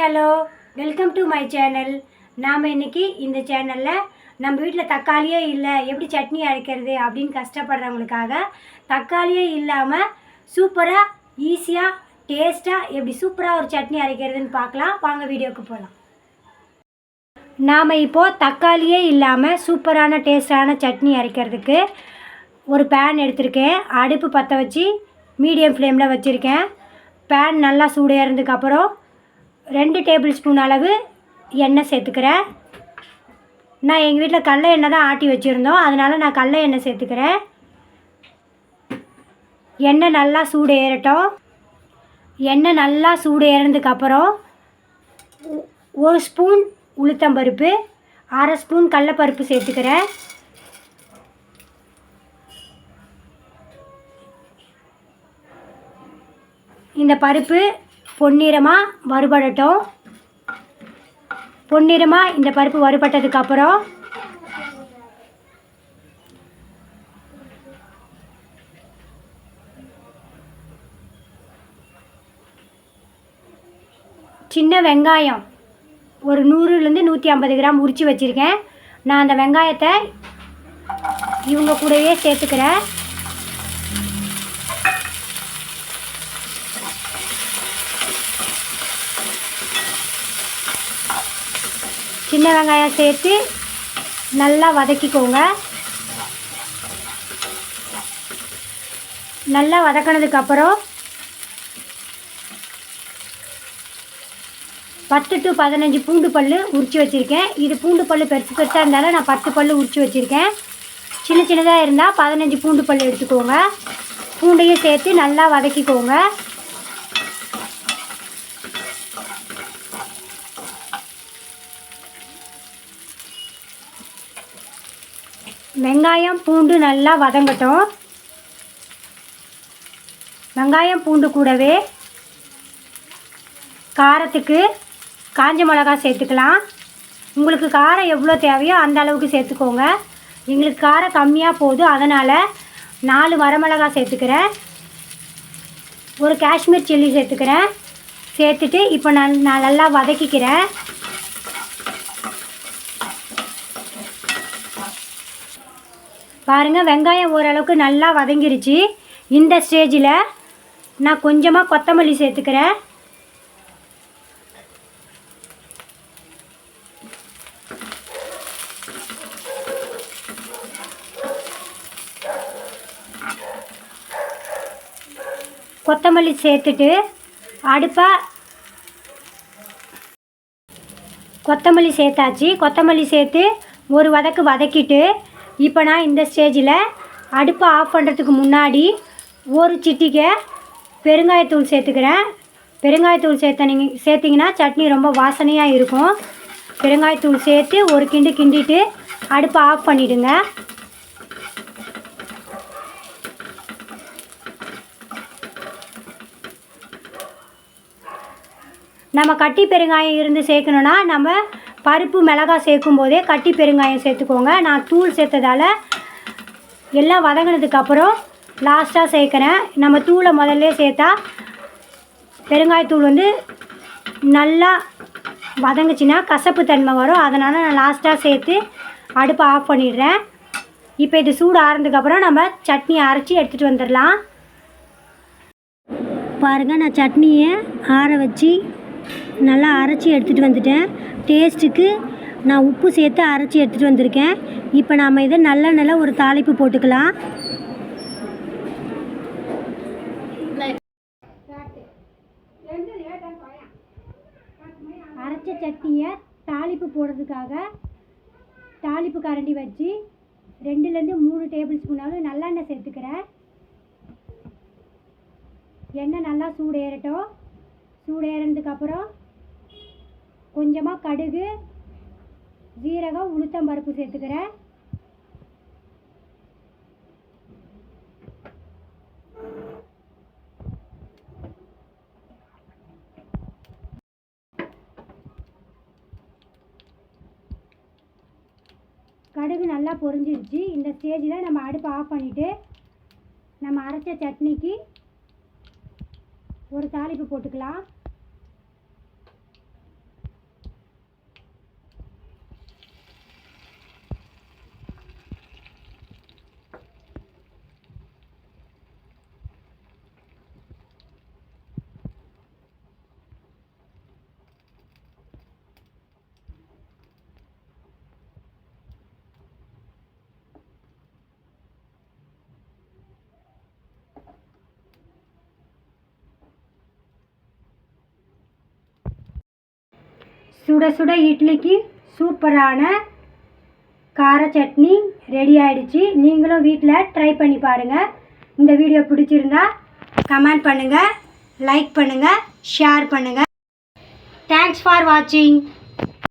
Hello, welcome to my channel. நாம் இன்றைக்கி இந்த சேனலில் நம்ம வீட்டில் தக்காளியே இல்லை, எப்படி சட்னி அரைக்கிறது அப்படின்னு கஷ்டப்படுறவங்களுக்காக தக்காளியே இல்லாமல் சூப்பராக ஈஸியாக டேஸ்ட்டாக எப்படி சூப்பராக ஒரு சட்னி அரைக்கிறதுன்னு பார்க்கலாம். வாங்க வீடியோவுக்கு போகலாம். நாம் இப்போது தக்காளியே இல்லாமல் சூப்பரான டேஸ்டான சட்னி அரைக்கிறதுக்கு ஒரு பேன் எடுத்திருக்கேன். அடுப்பு பற்ற வச்சு மீடியம் ஃப்ளேமில் வச்சுருக்கேன். பேன் நல்லா சூடு ஏறினதுக்கப்புறம் 2 டேபிள் ஸ்பூன் அளவு எண்ணெய் சேர்த்துக்கிறேன். நான் எங்கள் வீட்டில் கடலை எண்ணெய் தான் ஆட்டி வச்சுருந்தோம், அதனால் நான் கடலை எண்ணெய் சேர்த்துக்கிறேன். எண்ணெய் நல்லா சூடு ஏறட்டும். எண்ணெய் நல்லா சூடு ஏறினதுக்கப்புறம் 1 ஸ்பூன் உளுத்தம்பருப்பு, 1/2 ஸ்பூன் கடலைப்பருப்பு சேர்த்துக்கிறேன். இந்த பருப்பு பொன்னிறமாக வறுபடட்டும். பொன்னிறமாக இந்த பருப்பு வறுபட்டதுக்கப்புறம் சின்ன வெங்காயம் ஒரு 100லேருந்து 150 கிராம் உரித்து வச்சுருக்கேன். நான் அந்த வெங்காயத்தை இவங்க கூடவே சேர்த்துக்கிறேன். சின்ன வெங்காயம் சேர்த்து நல்லா வதக்கிக்கோங்க. நல்லா வதக்கினதுக்கப்புறம் 10 to 15 பூண்டு பல் உரித்து வச்சுருக்கேன். இது பூண்டு பல் பெருசு பெருசாக இருந்தாலும் நான் 10 பல் உரித்து வச்சுருக்கேன். சின்ன சின்னதாக இருந்தால் 15 பூண்டு பல் எடுத்துக்கோங்க. பூண்டையும் சேர்த்து நல்லா வதக்கிக்கோங்க. வெங்காயம் பூண்டு நல்லா வதங்கட்டும். வெங்காயம் பூண்டு கூடவே காரத்துக்கு காஞ்ச மிளகாய் சேர்த்துக்கலாம். உங்களுக்கு காரம் எவ்வளோ தேவையோ அந்த அளவுக்கு சேர்த்துக்கோங்க. எங்களுக்கு காரம் கம்மியாக போகுது, அதனால் 4 வரமிளகாய் சேர்த்துக்கிறேன். ஒரு காஷ்மீர் சில்லி சேர்த்துக்கிறேன். சேர்த்துட்டு இப்போ நான் நல்லா வதக்கிக்கிறேன். பாருங்கள், வெங்காயம் ஓரளவுக்கு நல்லா வதங்கிருச்சு. இந்த ஸ்டேஜில் நான் கொஞ்சமாக கொத்தமல்லி சேர்த்துக்கிறேன். கொத்தமல்லி சேர்த்துட்டு கொத்தமல்லி சேர்த்தாச்சு. கொத்தமல்லி சேர்த்து ஒரு வதக்கிட்டு இப்போ நான் இந்த ஸ்டேஜில் அடுப்பை ஆஃப் பண்ணுறதுக்கு முன்னாடி ஒரு சிட்டிகை பெருங்காயத்தூள் சேர்த்துக்கிறேன். பெருங்காயத்தூள் சேர்த்திங்கன்னா சட்னி ரொம்ப வாசனையாக இருக்கும். பெருங்காயத்தூள் சேர்த்து ஒரு கிண்டிட்டு அடுப்பை ஆஃப் பண்ணிவிடுங்க. நம்ம கட்டி பெருங்காயம் இருந்து சேர்க்கணுன்னா நம்ம பருப்பு மிளகாய் சேர்க்கும் போதே கட்டி பெருங்காயம் சேர்த்துக்கோங்க. நான் தூள் சேர்த்ததால் எல்லாம் வதங்கினதுக்கப்புறம் லாஸ்ட்டாக சேர்க்குறேன். நம்ம தூளை முதல்ல சேர்த்தா பெருங்காயத்தூள் நல்லா வதங்குச்சுன்னா கசப்பு தன்மை வரும். அதனால் நான் லாஸ்ட்டாக சேர்த்து அடுப்பை ஆஃப் பண்ணிடுறேன். இப்போ இது சூடு ஆறுனதுக்கப்புறம் நம்ம சட்னி அரைச்சி எடுத்துகிட்டு வந்துடலாம். பாருங்கள், நான் சட்னியை ஆற வச்சு நல்லா அரைச்சி எடுத்துகிட்டு வந்துட்டேன். டேஸ்ட்டுக்கு நான் உப்பு சேர்த்து அரைச்சி எடுத்துகிட்டு வந்திருக்கேன். இப்போ நாம் இதை நல்ல ஒரு தாளிப்பு போட்டுக்கலாம். அரைச்ச சட்னியை தாளிப்பு போடுறதுக்காக தாளிப்பு கரண்டி வச்சு 2லேருந்து 3 டேபிள் ஸ்பூன் அளவு நல்லெண்ணெய் சேர்த்துக்கிறேன். எண்ணெய் நல்லா சூடு ஏறட்டும். சூடு ஏறினதுக்கப்புறம் கொஞ்சமாக கடுகு, ஜீரகம், உளுத்தம்பருப்பு சேர்த்துக்கிறேன். கடுகு நல்லா பொரிஞ்சிருச்சு. இந்த ஸ்டேஜில் நம்ம அடுப்பை ஆஃப் பண்ணிவிட்டு நம்ம அரைச்ச சட்னிக்கு ஒரு தாளிப்பு போட்டுக்கலாம். சுட சுட இட்லிக்கு சூப்பரான கார சட்னி ரெடி ஆகிடுச்சு. நீங்களும் வீட்டில் ட்ரை பண்ணி பாருங்கள். இந்த வீடியோ பிடிச்சிருந்தா கமெண்ட் பண்ணுங்கள், லைக் பண்ணுங்கள், ஷேர் பண்ணுங்கள். தேங்க்ஸ் ஃபார் வாட்சிங்.